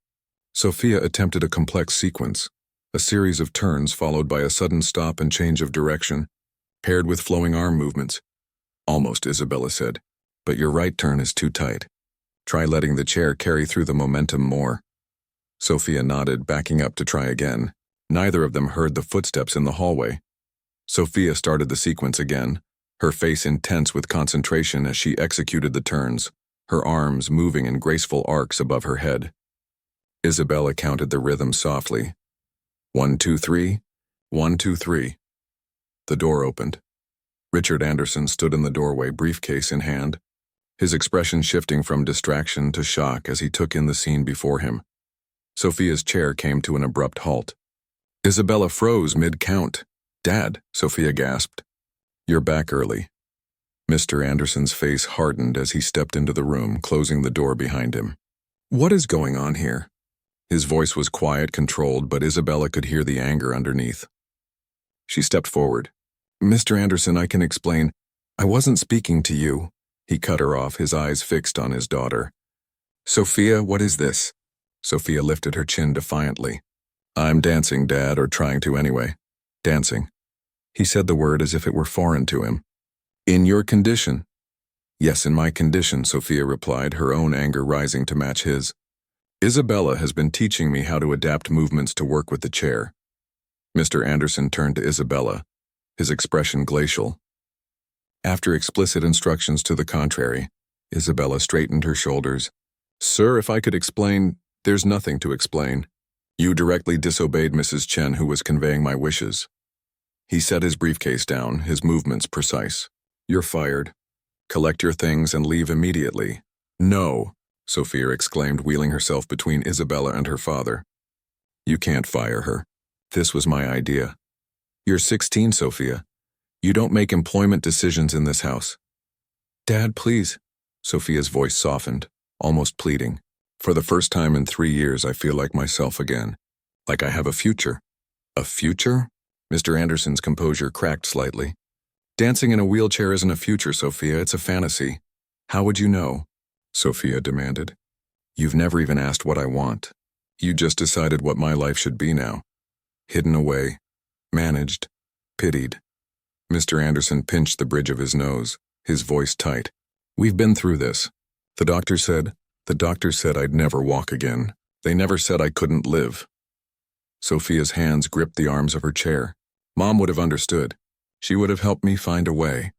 Sophia attempted a complex sequence, a series of turns followed by a sudden stop and change of direction, paired with flowing arm movements. Almost, Isabella said, but your right turn is too tight. Try letting the chair carry through the momentum more. Sophia nodded, backing up to try again. Neither of them heard the footsteps in the hallway. Sophia started the sequence again, her face intense with concentration as she executed the turns, her arms moving in graceful arcs above her head. Isabella counted the rhythm softly. 1, 2, 3, 1, 2, 3. The door opened. Richard Anderson stood in the doorway, briefcase in hand, his expression shifting from distraction to shock as he took in the scene before him. Sophia's chair came to an abrupt halt. Isabella froze mid-count. Dad, Sophia gasped. You're back early. Mr. Anderson's face hardened as he stepped into the room, closing the door behind him. What is going on here? His voice was quiet, controlled, but Isabella could hear the anger underneath. She stepped forward. Mr. Anderson, I can explain. I wasn't speaking to you. He cut her off, his eyes fixed on his daughter. Sophia, what is this? Sophia lifted her chin defiantly. I'm dancing, Dad, or trying to anyway. Dancing. He said the word as if it were foreign to him. In your condition? Yes, in my condition, Sophia replied, her own anger rising to match his. Isabella has been teaching me how to adapt movements to work with the chair. Mr. Anderson turned to Isabella, his expression glacial. After explicit instructions to the contrary, Isabella straightened her shoulders. Sir, if I could explain, there's nothing to explain. You directly disobeyed Mrs. Chen, who was conveying my wishes. He set his briefcase down, his movements precise. You're fired. Collect your things and leave immediately. No, Sophia exclaimed, wheeling herself between Isabella and her father. You can't fire her. This was my idea. You're 16, Sophia. You don't make employment decisions in this house. Dad, please. Sophia's voice softened, almost pleading. For the first time in 3 years, I feel like myself again. Like I have a future. A future? Mr. Anderson's composure cracked slightly. Dancing in a wheelchair isn't a future, Sophia. It's a fantasy. How would you know? Sophia demanded. You've never even asked what I want. You just decided what my life should be now. Hidden away. Managed. Pitied. Mr. Anderson pinched the bridge of his nose, his voice tight. We've been through this. The doctor said I'd never walk again. They never said I couldn't live. Sophia's hands gripped the arms of her chair. Mom would have understood. She would have helped me find a way.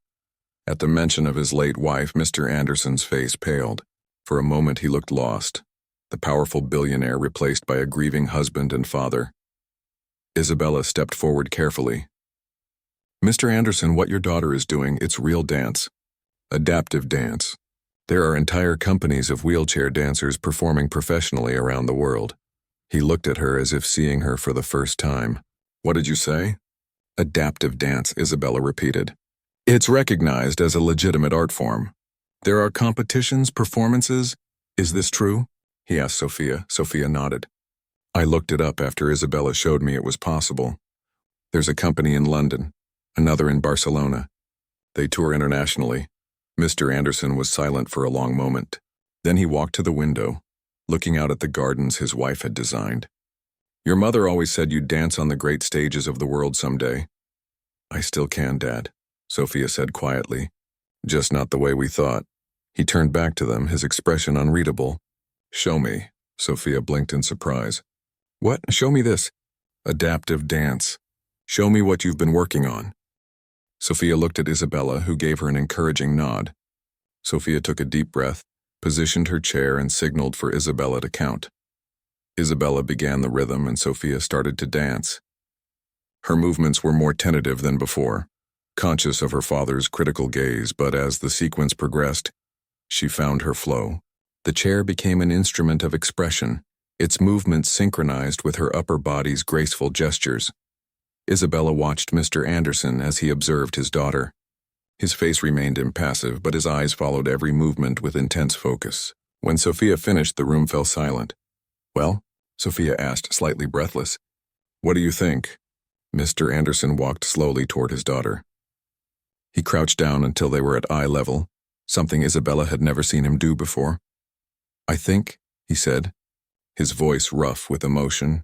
At the mention of his late wife, Mr. Anderson's face paled. For a moment he looked lost, the powerful billionaire replaced by a grieving husband and father. Isabella stepped forward carefully. Mr. Anderson, what your daughter is doing, it's real dance. Adaptive dance. There are entire companies of wheelchair dancers performing professionally around the world. He looked at her as if seeing her for the first time. What did you say? Adaptive dance, Isabella repeated. It's recognized as a legitimate art form. There are competitions, performances. Is this true? He asked Sophia. Sophia nodded. I looked it up after Isabella showed me it was possible. There's a company in London, another in Barcelona. They tour internationally. Mr. Anderson was silent for a long moment. Then he walked to the window, looking out at the gardens his wife had designed. Your mother always said you'd dance on the great stages of the world someday. I still can, Dad, Sophia said quietly. Just not the way we thought. He turned back to them, his expression unreadable. Show me, Sophia blinked in surprise. What? Show me this. Adaptive dance. Show me what you've been working on. Sophia looked at Isabella, who gave her an encouraging nod. Sophia took a deep breath, positioned her chair, and signaled for Isabella to count. Isabella began the rhythm, and Sophia started to dance. Her movements were more tentative than before, conscious of her father's critical gaze, but as the sequence progressed, she found her flow. The chair became an instrument of expression, its movements synchronized with her upper body's graceful gestures. Isabella watched Mr. Anderson as he observed his daughter. His face remained impassive, but his eyes followed every movement with intense focus. When Sophia finished, the room fell silent. Well? Sophia asked, slightly breathless. What do you think? Mr. Anderson walked slowly toward his daughter. He crouched down until they were at eye level, something Isabella had never seen him do before. I think, he said, his voice rough with emotion,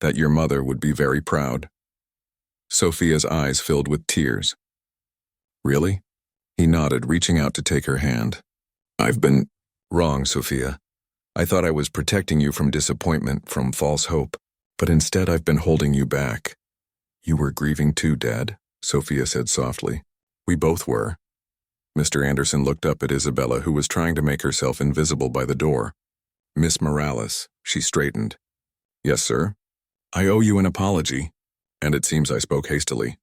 that your mother would be very proud. Sophia's eyes filled with tears. Really? He nodded, reaching out to take her hand. I've been wrong, Sophia. I thought I was protecting you from disappointment, from false hope, but instead I've been holding you back. You were grieving too, Dad, Sophia said softly. We both were. Mr. Anderson looked up at Isabella, who was trying to make herself invisible by the door. Miss Morales, she straightened. Yes, sir. I owe you an apology, and it seems I spoke hastily.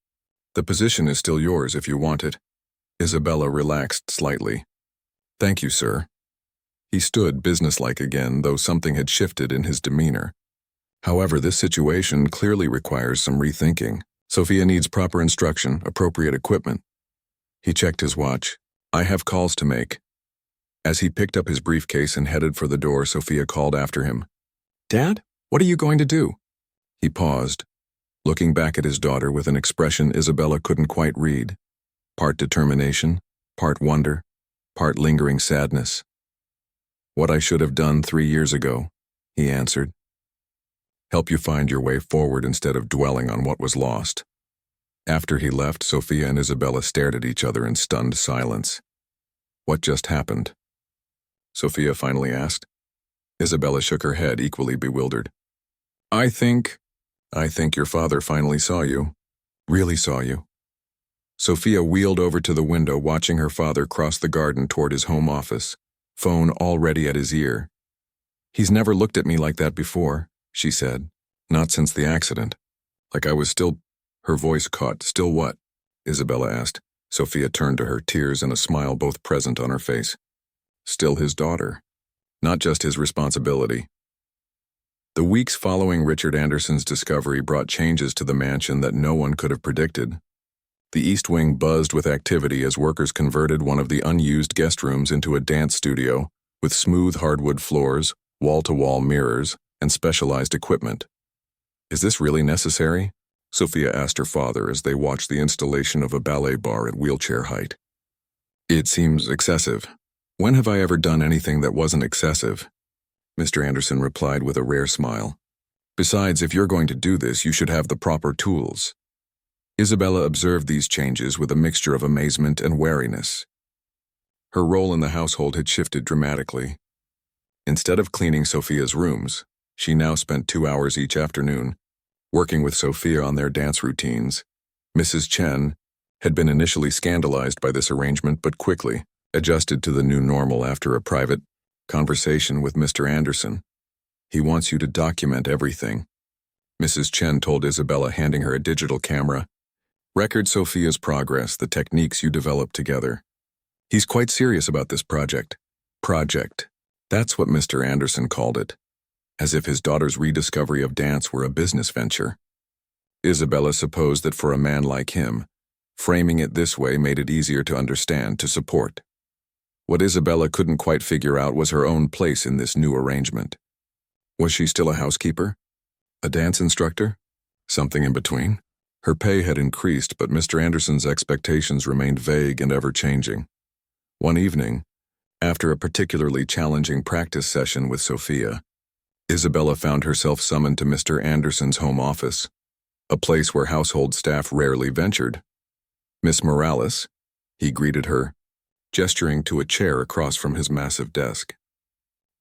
The position is still yours if you want it. Isabella relaxed slightly. Thank you, sir. He stood businesslike again, though something had shifted in his demeanor. However, this situation clearly requires some rethinking. Sophia needs proper instruction, appropriate equipment. He checked his watch. I have calls to make. As he picked up his briefcase and headed for the door, Sophia called after him. Dad, what are you going to do? He paused, looking back at his daughter with an expression Isabella couldn't quite read. Part determination, part wonder, part lingering sadness. What I should have done 3 years ago, he answered. Help you find your way forward instead of dwelling on what was lost. After he left, Sophia and Isabella stared at each other in stunned silence. What just happened? Sophia finally asked. Isabella shook her head, equally bewildered. I think your father finally saw you. Really saw you. Sophia wheeled over to the window, watching her father cross the garden toward his home office, phone already at his ear. He's never looked at me like that before, she said. Not since the accident. Like I was still... Her voice caught. Still what? Isabella asked. Sophia turned to her, tears and a smile both present on her face. Still his daughter. Not just his responsibility. The weeks following Richard Anderson's discovery brought changes to the mansion that no one could have predicted. The East Wing buzzed with activity as workers converted one of the unused guest rooms into a dance studio with smooth hardwood floors, wall-to-wall mirrors, and specialized equipment. Is this really necessary? Sophia asked her father as they watched the installation of a ballet bar at wheelchair height. It seems excessive. When have I ever done anything that wasn't excessive? Mr. Anderson replied with a rare smile. Besides, if you're going to do this, you should have the proper tools. Isabella observed these changes with a mixture of amazement and wariness. Her role in the household had shifted dramatically. Instead of cleaning Sophia's rooms, she now spent 2 hours each afternoon working with Sophia on their dance routines. Mrs. Chen had been initially scandalized by this arrangement but quickly adjusted to the new normal after a private conversation with Mr. Anderson. He wants you to document everything, Mrs. Chen told Isabella, handing her a digital camera. Record Sophia's progress, the techniques you developed together. He's quite serious about this project. Project. That's what Mr. Anderson called it, as if his daughter's rediscovery of dance were a business venture. Isabella supposed that for a man like him, framing it this way made it easier to understand, to support. What Isabella couldn't quite figure out was her own place in this new arrangement. Was she still a housekeeper? A dance instructor? Something in between? Her pay had increased, but Mr. Anderson's expectations remained vague and ever-changing. One evening, after a particularly challenging practice session with Sophia, Isabella found herself summoned to Mr. Anderson's home office, a place where household staff rarely ventured. "Miss Morales," he greeted her, gesturing to a chair across from his massive desk.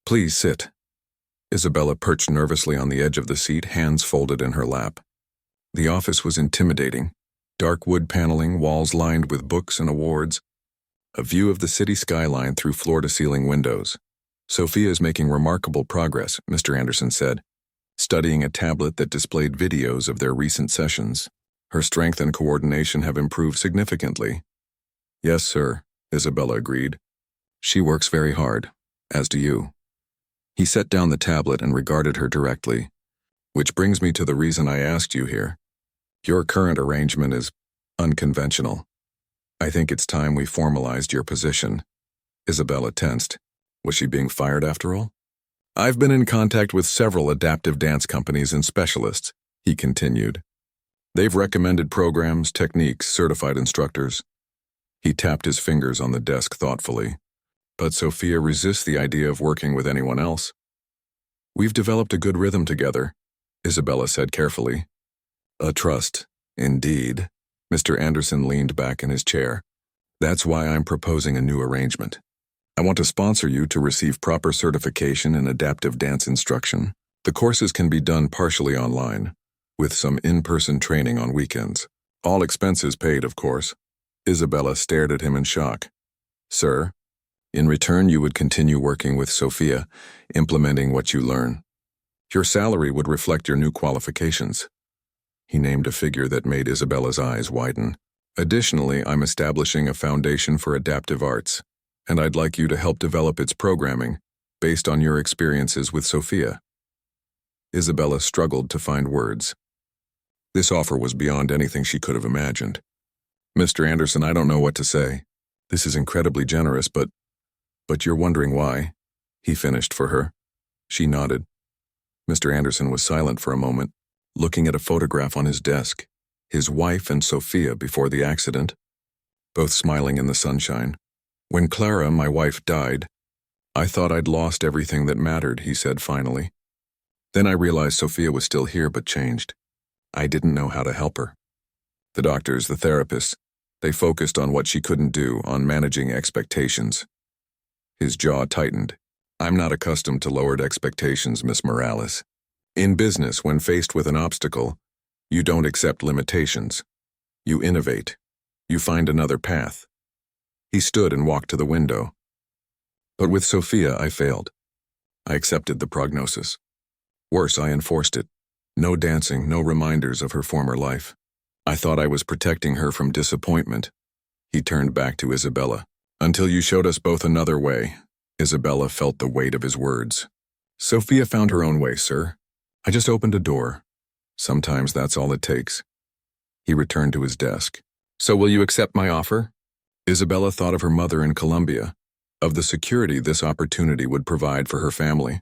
"Please sit." Isabella perched nervously on the edge of the seat, hands folded in her lap. The office was intimidating. Dark wood paneling, walls lined with books and awards, a view of the city skyline through floor-to-ceiling windows. "Sophia is making remarkable progress," Mr. Anderson said, studying a tablet that displayed videos of their recent sessions. "Her strength and coordination have improved significantly." "Yes, sir," Isabella agreed. "She works very hard, as do you." He set down the tablet and regarded her directly. "Which brings me to the reason I asked you here. Your current arrangement is unconventional. I think it's time we formalized your position." Isabella tensed. Was she being fired after all? "I've been in contact with several adaptive dance companies and specialists," he continued. "They've recommended programs, techniques, certified instructors." He tapped his fingers on the desk thoughtfully. "But Sophia resists the idea of working with anyone else." "We've developed a good rhythm together," Isabella said carefully. "A trust, indeed." Mr. Anderson leaned back in his chair. "That's why I'm proposing a new arrangement. I want to sponsor you to receive proper certification in adaptive dance instruction. The courses can be done partially online, with some in-person training on weekends. All expenses paid, of course." Isabella stared at him in shock. "Sir, in return you would continue working with Sophia, implementing what you learn. Your salary would reflect your new qualifications." He named a figure that made Isabella's eyes widen. "Additionally, I'm establishing a foundation for adaptive arts, and I'd like you to help develop its programming, based on your experiences with Sophia." Isabella struggled to find words. This offer was beyond anything she could have imagined. "Mr. Anderson, I don't know what to say. This is incredibly generous, but you're wondering why," he finished for her. She nodded. Mr. Anderson was silent for a moment, looking at a photograph on his desk, his wife and Sophia before the accident, both smiling in the sunshine. "When Clara, my wife, died, I thought I'd lost everything that mattered," he said finally. "Then I realized Sophia was still here but changed. I didn't know how to help her. The doctors, the therapists, they focused on what she couldn't do, on managing expectations." His jaw tightened. "I'm not accustomed to lowered expectations, Miss Morales. In business, when faced with an obstacle, you don't accept limitations. You innovate. You find another path." He stood and walked to the window. "But with Sophia, I failed. I accepted the prognosis. Worse, I enforced it. No dancing, no reminders of her former life. I thought I was protecting her from disappointment." He turned back to Isabella. "Until you showed us both another way." Isabella felt the weight of his words. "Sophia found her own way, sir. I just opened a door. Sometimes that's all it takes." He returned to his desk. "So will you accept my offer?" Isabella thought of her mother in Colombia, of the security this opportunity would provide for her family.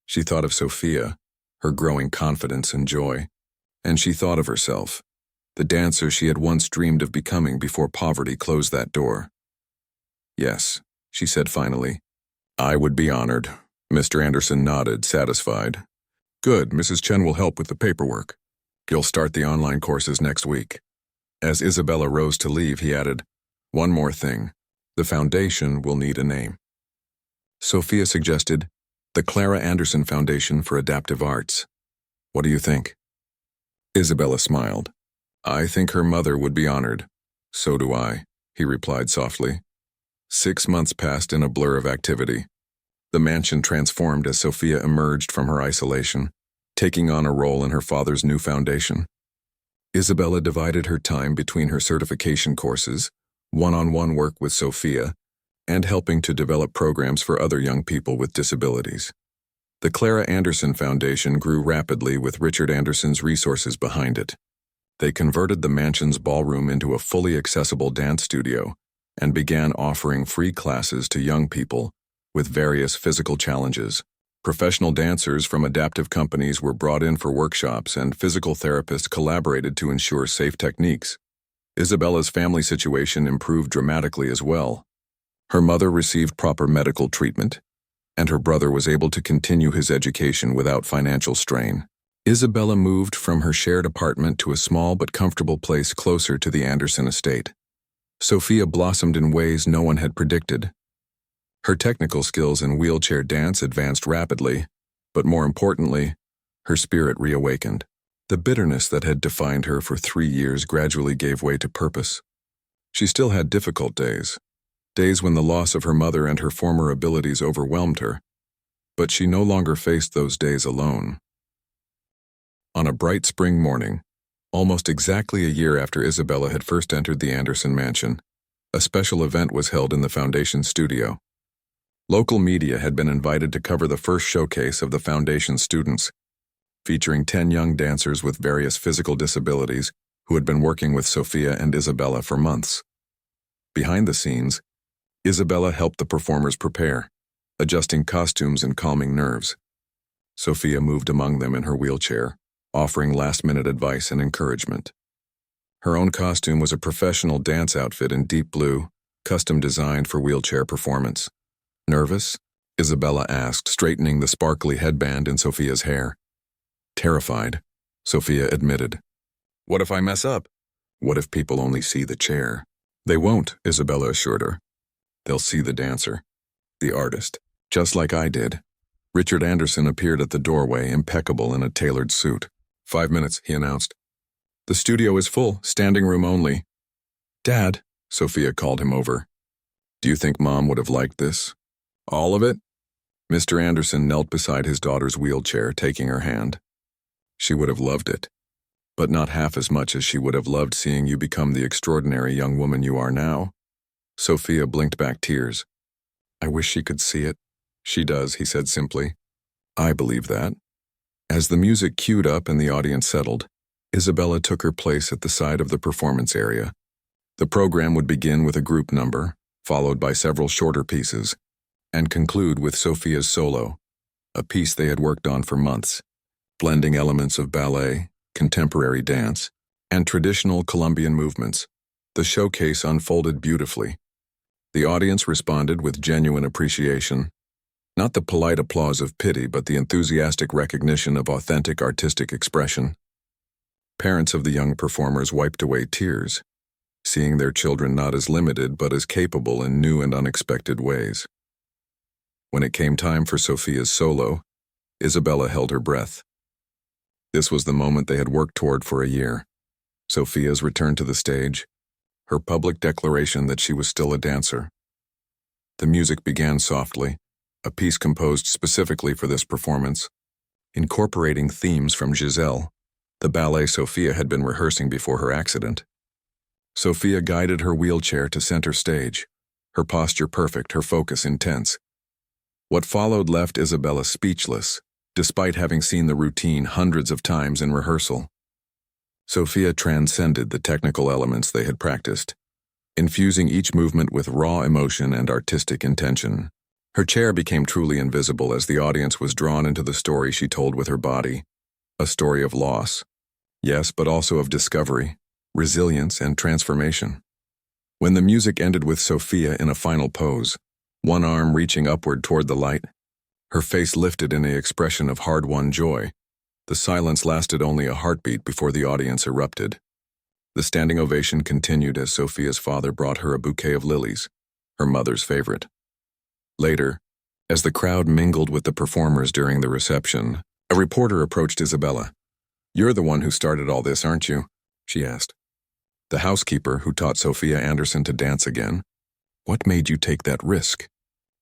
She thought of Sophia, her growing confidence and joy, and she thought of herself, the dancer she had once dreamed of becoming before poverty closed that door. "Yes," she said finally. "I would be honored." Mr. Anderson nodded, satisfied. "Good, Mrs. Chen will help with the paperwork. You'll start the online courses next week." As Isabella rose to leave, he added, "One more thing. The foundation will need a name." Sophia suggested, "The Clara Anderson Foundation for Adaptive Arts. What do you think?" Isabella smiled. "I think her mother would be honored." "So do I," he replied softly. 6 months passed in a blur of activity. The mansion transformed as Sophia emerged from her isolation, taking on a role in her father's new foundation. Isabella divided her time between her certification courses, one-on-one work with Sophia, and helping to develop programs for other young people with disabilities. The Clara Anderson Foundation grew rapidly with Richard Anderson's resources behind it. They converted the mansion's ballroom into a fully accessible dance studio and began offering free classes to young people with various physical challenges. Professional dancers from adaptive companies were brought in for workshops, and physical therapists collaborated to ensure safe techniques. Isabella's family situation improved dramatically as well. Her mother received proper medical treatment, and her brother was able to continue his education without financial strain. Isabella moved from her shared apartment to a small but comfortable place closer to the Anderson estate. Sophia blossomed in ways no one had predicted. Her technical skills in wheelchair dance advanced rapidly, but more importantly, her spirit reawakened. The bitterness that had defined her for 3 years gradually gave way to purpose. She still had difficult days when the loss of her mother and her former abilities overwhelmed her, but she no longer faced those days alone. On a bright spring morning, almost exactly a year after Isabella had first entered the Anderson mansion, a special event was held in the foundation studio. Local media had been invited to cover the first showcase of the foundation students, featuring 10 young dancers with various physical disabilities who had been working with Sophia and Isabella for months. Behind the scenes, Isabella helped the performers prepare, adjusting costumes and calming nerves. Sophia moved among them in her wheelchair, offering last-minute advice and encouragement. Her own costume was a professional dance outfit in deep blue, custom designed for wheelchair performance. Nervous? Isabella asked, straightening the sparkly headband in Sophia's hair. Terrified, Sophia admitted. What if I mess up? What if people only see the chair? They won't, Isabella assured her. They'll see the dancer, the artist, just like I did. Richard Anderson appeared at the doorway, impeccable in a tailored suit. 5 minutes, he announced. The studio is full, standing room only. Dad, Sophia called him over. Do you think Mom would have liked this? All of it? Mr. Anderson knelt beside his daughter's wheelchair, taking her hand. She would have loved it, but not half as much as she would have loved seeing you become the extraordinary young woman you are now. Sophia blinked back tears. I wish she could see it. She does, he said simply. I believe that. As the music queued up and the audience settled, Isabella took her place at the side of the performance area. The program would begin with a group number, followed by several shorter pieces, and conclude with Sophia's solo, a piece they had worked on for months, blending elements of ballet, contemporary dance, and traditional Colombian movements. The showcase unfolded beautifully. The audience responded with genuine appreciation, not the polite applause of pity, but the enthusiastic recognition of authentic artistic expression. Parents of the young performers wiped away tears, seeing their children not as limited but as capable in new and unexpected ways. When it came time for Sophia's solo, Isabella held her breath. This was the moment they had worked toward for a year. Sophia's return to the stage, her public declaration that she was still a dancer. The music began softly, a piece composed specifically for this performance, incorporating themes from Giselle, the ballet Sophia had been rehearsing before her accident. Sophia guided her wheelchair to center stage, her posture perfect, her focus intense. What followed left Isabella speechless, despite having seen the routine hundreds of times in rehearsal. Sophia transcended the technical elements they had practiced, infusing each movement with raw emotion and artistic intention. Her chair became truly invisible as the audience was drawn into the story she told with her body, a story of loss, yes, but also of discovery, resilience, and transformation. When the music ended with Sophia in a final pose, one arm reaching upward toward the light, her face lifted in an expression of hard-won joy. The silence lasted only a heartbeat before the audience erupted. The standing ovation continued as Sophia's father brought her a bouquet of lilies, her mother's favorite. Later, as the crowd mingled with the performers during the reception, a reporter approached Isabella. "You're the one who started all this, aren't you?" she asked. "The housekeeper who taught Sophia Anderson to dance again. What made you take that risk?"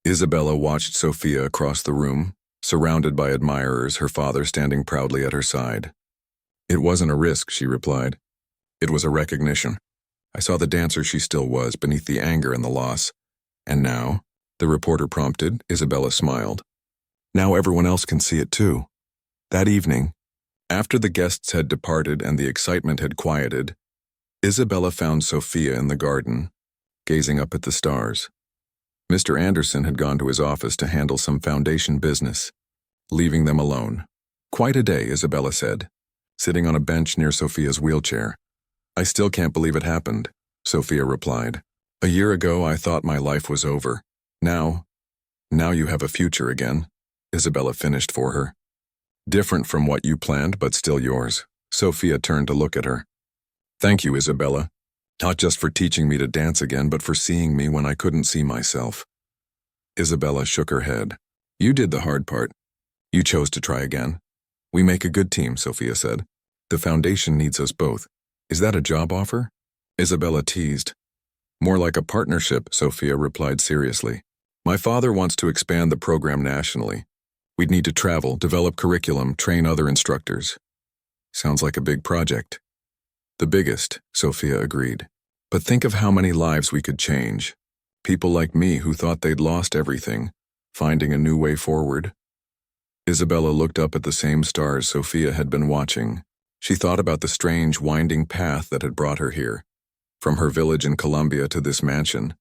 Isabella watched Sophia across the room, surrounded by admirers, her father standing proudly at her side. "It wasn't a risk," she replied. "It was a recognition. I saw the dancer she still was beneath the anger and the loss. And now, the reporter prompted. Isabella smiled. Now everyone else can see it too. That evening, after the guests had departed and the excitement had quieted, Isabella found Sophia in the garden, gazing up at the stars. Mr. Anderson had gone to his office to handle some foundation business, leaving them alone. Quite a day, Isabella said, sitting on a bench near Sophia's wheelchair. I still can't believe it happened, Sophia replied. A year ago, I thought my life was over. Now you have a future again, Isabella finished for her. Different from what you planned, but still yours. Sophia turned to look at her. Thank you, Isabella. Not just for teaching me to dance again, but for seeing me when I couldn't see myself. Isabella shook her head. You did the hard part. You chose to try again. We make a good team, Sophia said. The foundation needs us both. Is that a job offer? Isabella teased. More like a partnership, Sophia replied seriously. My father wants to expand the program nationally. We'd need to travel, develop curriculum, train other instructors. Sounds like a big project. The biggest, Sophia agreed. But think of how many lives we could change. People like me who thought they'd lost everything, finding a new way forward. Isabella looked up at the same stars Sophia had been watching. She thought about the strange, winding path that had brought her here. From her village in Colombia to this mansion.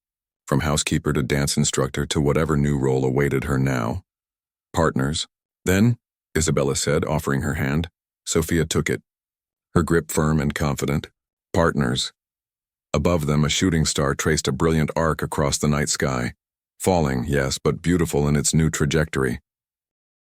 From housekeeper to dance instructor to whatever new role awaited her now. Partners. Then, Isabella said, offering her hand. Sophia took it, her grip firm and confident. Partners. Above them, a shooting star traced a brilliant arc across the night sky. Falling, yes, but beautiful in its new trajectory.